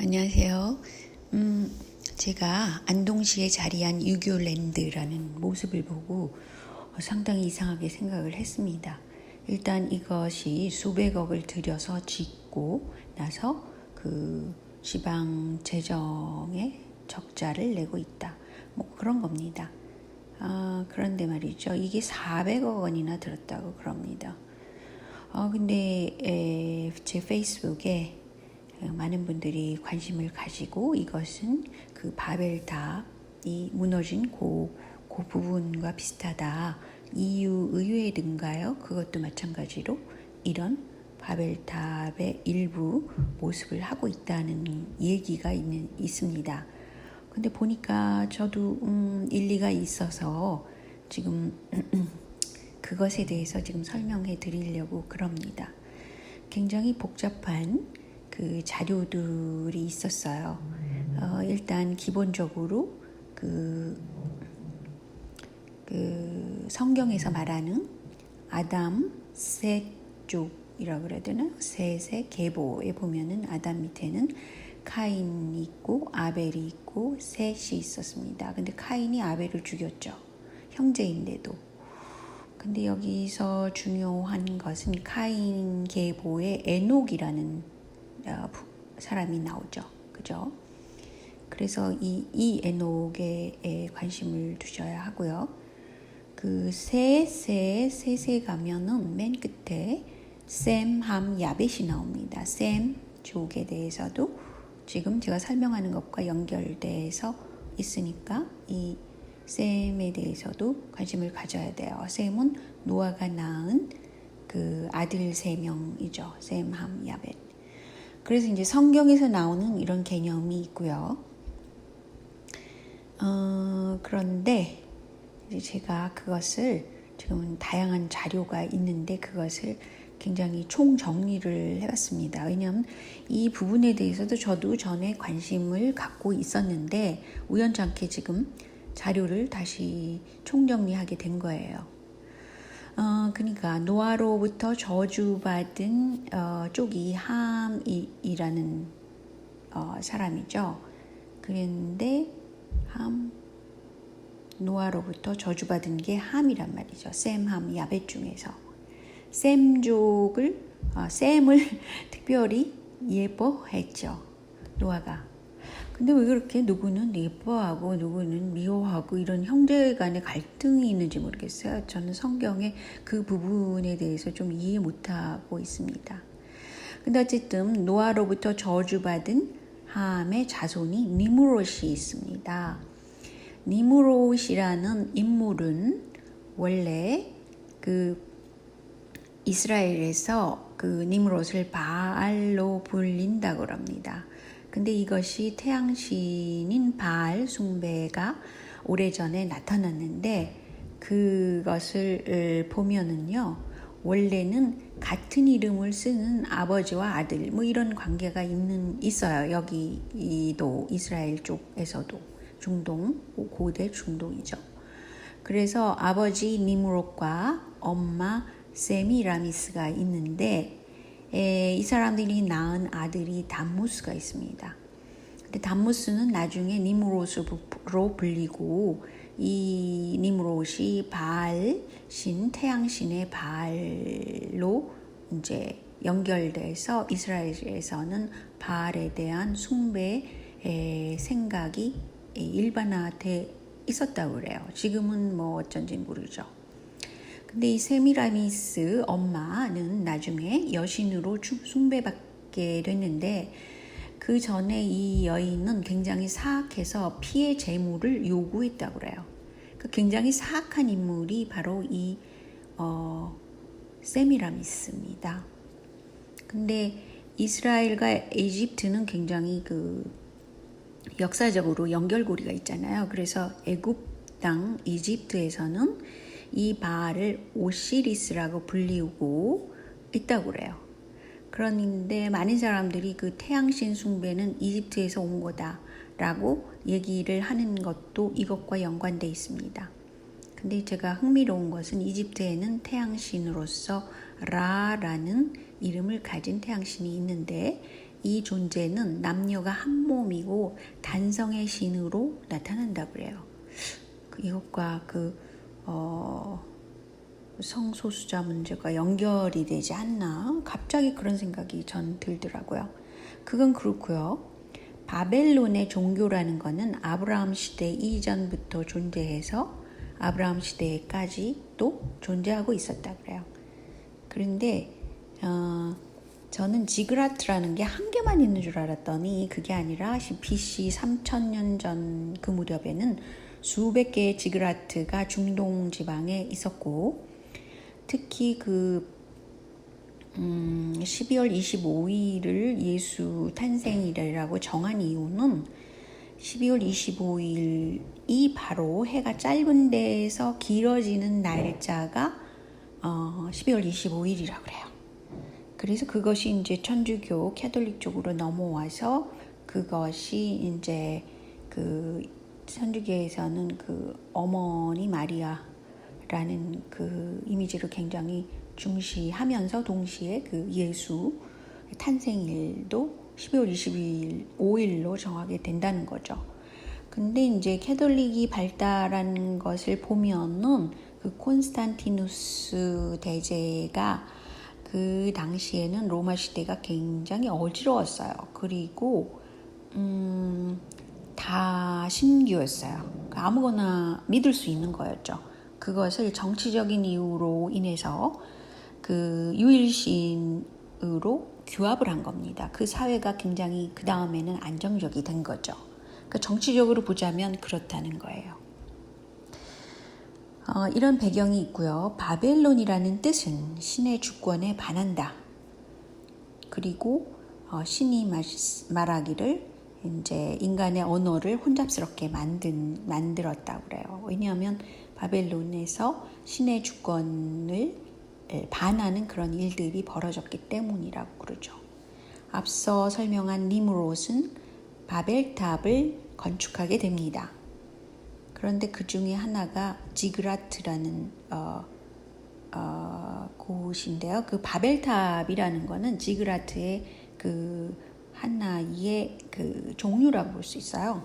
안녕하세요. 제가 안동시에 자리한 유교랜드라는 모습을 보고 상당히 이상하게 생각을 했습니다. 일단 이것이 수백억을 들여서 짓고 나서 그 지방 재정에 적자를 내고 있다. 뭐 그런 겁니다. 그런데 말이죠. 이게 400억 원이나 들었다고 그럽니다. 근데 제 페이스북에 많은 분들이 관심을 가지고 이것은 그 바벨탑이 무너진 그 부분과 비슷하다. EU 의회든가요? 그것도 마찬가지로 이런 바벨탑의 일부 모습을 하고 있다는 얘기가 있습니다. 근데 보니까 저도 일리가 있어서 지금 그것에 대해서 지금 설명해 드리려고 그럽니다. 굉장히 복잡한 그 자료들이 있었어요. 일단 기본적으로 그 성경에서 말하는 아담 셋 쪽이라고 그래야 되나? 셋의 계보에 보면은 아담 밑에는 카인이 있고 아벨이 있고 셋이 있었습니다. 근데 카인이 아벨을 죽였죠. 형제인데도. 근데 여기서 중요한 것은 카인 계보에 에녹이라는 사람이 나오죠. 그죠? 그래서 이 에녹에 관심을 두셔야 하고요. 그 셋에 가면은 맨 끝에 셈, 함, 야벳이 나옵니다. 셈 족에 대해서도 지금 제가 설명하는 것과 연결돼서 있으니까 이 셈에 대해서도 관심을 가져야 돼요. 셈은 노아가 낳은 그 아들 3명이죠. 셈, 함, 야벳. 그래서 이제 성경에서 나오는 이런 개념이 있고요. 그런데 이제 제가 그것을 지금 다양한 자료가 있는데 그것을 굉장히 총정리를 해봤습니다. 왜냐하면 이 부분에 대해서도 저도 전에 관심을 갖고 있었는데 우연찮게 지금 자료를 다시 총정리하게 된 거예요. 그러니까 노아로부터 저주받은 쪽이 함이라는 사람이죠. 그런데 노아로부터 저주받은 게 함이란 말이죠. 셈, 함, 야벳 중에서 셈족을 셈을 특별히 예뻐했죠. 노아가. 근데 왜 그렇게 누구는 예뻐하고 누구는 미워하고 이런 형제 간의 갈등이 있는지 모르겠어요. 저는 성경의 그 부분에 대해서 좀 이해 못하고 있습니다. 근데 어쨌든 노아로부터 저주받은 함의 자손이 니므롯이 있습니다. 니므롯이라는 인물은 원래 그 이스라엘에서 그 니므롯을 바알로 불린다고 합니다. 근데 이것이 태양신인 바알 숭배가 오래전에 나타났는데 그것을 보면은요. 원래는 같은 이름을 쓰는 아버지와 아들 뭐 이런 관계가 있어요. 여기도 이스라엘 쪽에서도 중동, 고대 중동이죠. 그래서 아버지 니므롯과 엄마 세미라미스가 있는데 이 사람들이 낳은 아들이 담무스가 있습니다. 근데 담무스는 나중에 니므롯으로 불리고 이 니므롯이 바알 신, 태양신의 바알로 이제 연결돼서 이스라엘에서는 바알에 대한 숭배 생각이 일반화돼 있었다고 그래요. 지금은 뭐 어쩐지 모르죠. 근데 이 세미라미스 엄마는 나중에 여신으로 숭배받게 됐는데 그 전에 이 여인은 굉장히 사악해서 피해 제물을 요구했다고 그래요. 굉장히 사악한 인물이 바로 이 세미라미스입니다. 근데 이스라엘과 이집트는 굉장히 그 역사적으로 연결고리가 있잖아요. 그래서 애굽 땅 이집트에서는 이 바알을 오시리스라고 불리고 있다고 그래요. 그런데 많은 사람들이 그 태양신 숭배는 이집트에서 온 거다라고 얘기를 하는 것도 이것과 연관돼 있습니다. 근데 제가 흥미로운 것은 이집트에는 태양신으로서 라라는 이름을 가진 태양신이 있는데 이 존재는 남녀가 한 몸이고 단성의 신으로 나타난다 그래요. 이것과 성소수자 문제가 연결이 되지 않나? 갑자기 그런 생각이 전 들더라고요. 그건 그렇고요. 바벨론의 종교라는 거는 아브라함 시대 이전부터 존재해서 아브라함 시대까지 또 존재하고 있었다 그래요. 그런데 저는 지그라트라는 게 한 개만 있는 줄 알았더니 그게 아니라 BC 3000년 전 그 무렵에는 수백 개의 지그라트가 중동 지방에 있었고, 특히 12월 25일을 예수 탄생일이라고 정한 이유는 12월 25일이 바로 해가 짧은 데에서 길어지는 날짜가 12월 25일이라고 그래요. 그래서 그것이 이제 천주교 캐톨릭 쪽으로 넘어와서 그것이 이제 천주교에서는 어머니 마리아라는 이미지를 굉장히 중시하면서 동시에 예수 탄생일도 12월 25일로 정하게 된다는 거죠. 근데 이제 캐톨릭이 발달한 것을 보면은 콘스탄티누스 대제가 그 당시에는 로마 시대가 굉장히 어지러웠어요. 그리고 다 신교였어요. 아무거나 믿을 수 있는 거였죠. 그것을 정치적인 이유로 인해서 유일신으로 규합을 한 겁니다. 그 사회가 굉장히 그 다음에는 안정적이 된 거죠. 정치적으로 보자면 그렇다는 거예요. 이런 배경이 있고요. 바벨론이라는 뜻은 신의 주권에 반한다. 그리고 신이 말하기를 이제 인간의 언어를 혼잡스럽게 만들었다고 그래요. 왜냐하면 바벨론에서 신의 주권을 반하는 그런 일들이 벌어졌기 때문이라고 그러죠. 앞서 설명한 니므롯은 바벨탑을 건축하게 됩니다. 그런데 그 중에 하나가 지그라트라는 곳인데요. 바벨탑이라는 거는 지그라트의 하나의 종류라고 볼 수 있어요.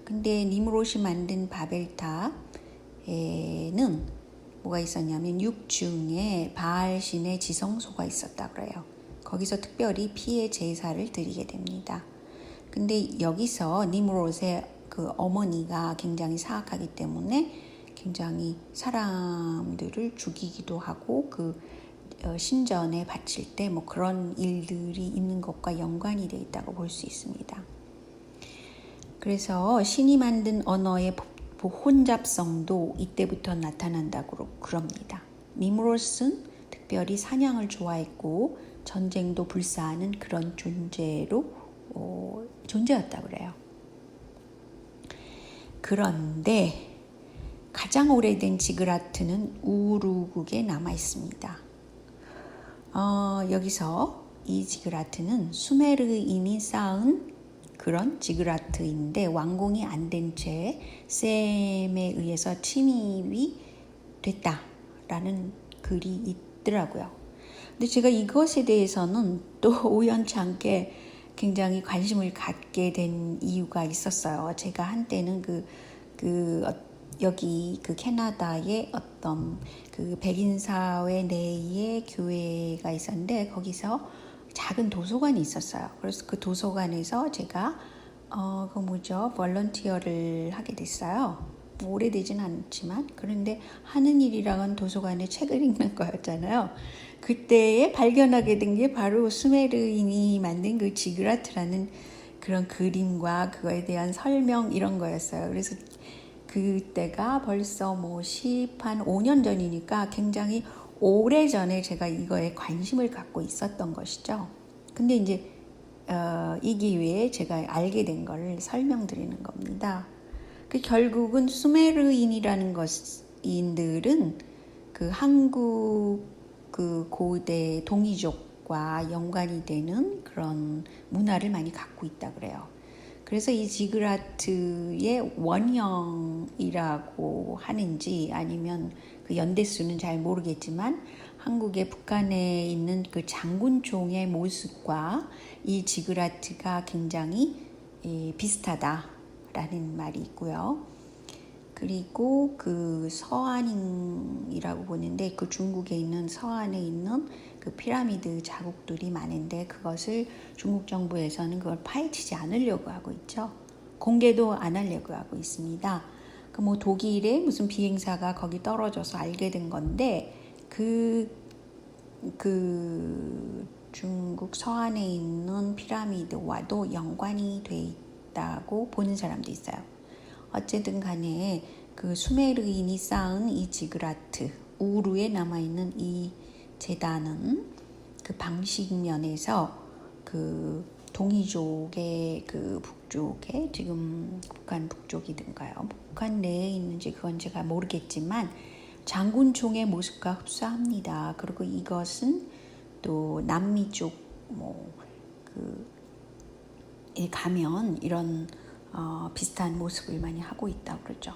근데 니므롯이 만든 바벨탑에는 뭐가 있었냐면 6층에 바알 신의 지성소가 있었다 그래요. 거기서 특별히 피의 제사를 드리게 됩니다. 근데 여기서 니므롯의 어머니가 굉장히 사악하기 때문에 굉장히 사람들을 죽이기도 하고 신전에 바칠 때 그런 일들이 있는 것과 연관이 되어 있다고 볼 수 있습니다. 그래서 신이 만든 언어의 혼잡성도 이때부터 나타난다고 그럽니다. 니므롯은 특별히 사냥을 좋아했고 전쟁도 불사하는 그런 존재로 존재였다고 그래요. 그런데 가장 오래된 지그라트는 우루국에 남아 있습니다. 여기서 이 지그라트는 수메르인이 쌓은 그런 지그라트인데 완공이 안 된 채 셈에 의해서 침입이 됐다라는 글이 있더라고요. 근데 제가 이것에 대해서는 또 우연치 않게 굉장히 관심을 갖게 된 이유가 있었어요. 제가 한때는 여기 캐나다의 어떤 백인 사회 내의 교회가 있었는데 거기서 작은 도서관이 있었어요. 그래서 그 도서관에서 제가 볼런티어를 하게 됐어요. 오래되진 않지만 그런데 하는 일이랑은 도서관에 책을 읽는 거였잖아요. 그때에 발견하게 된 게 바로 수메르인이 만든 지그라트라는 그런 그림과 그거에 대한 설명 이런 거였어요. 그래서 그때가 벌써 한 5년 전이니까 굉장히 오래전에 제가 이거에 관심을 갖고 있었던 것이죠. 근데 이제 이 기회에 제가 알게 된 거를 설명드리는 겁니다. 결국은 수메르인이라는 것인들은 한국 고대 동이족과 연관이 되는 그런 문화를 많이 갖고 있다 그래요. 그래서 이 지그라트의 원형이라고 하는지 아니면 그 연대수는 잘 모르겠지만 한국의 북한에 있는 그 장군총의 모습과 이 지그라트가 굉장히 비슷하다라는 말이 있고요. 그리고 그 서안이라고 보는데 그 중국에 있는 서안에 있는 그 피라미드 자국들이 많은데 그것을 중국 정부에서는 그걸 파헤치지 않으려고 하고 있죠. 공개도 안 하려고 하고 있습니다. 그 뭐 독일의 무슨 비행사가 거기 떨어져서 알게 된 건데 그 중국 서안에 있는 피라미드와도 연관이 돼 있다고 보는 사람도 있어요. 어쨌든 간에 그 수메르인이 쌓은 이 지그라트 우루에 남아있는 이 제단은 그 방식 면에서 그 동이족의 그 북쪽에 지금 북한 북쪽이든가요. 북한 내에 있는지 그건 제가 모르겠지만 장군총의 모습과 흡사합니다. 그리고 이것은 또 남미 쪽 가면 이런 비슷한 모습을 많이 하고 있다고 그러죠.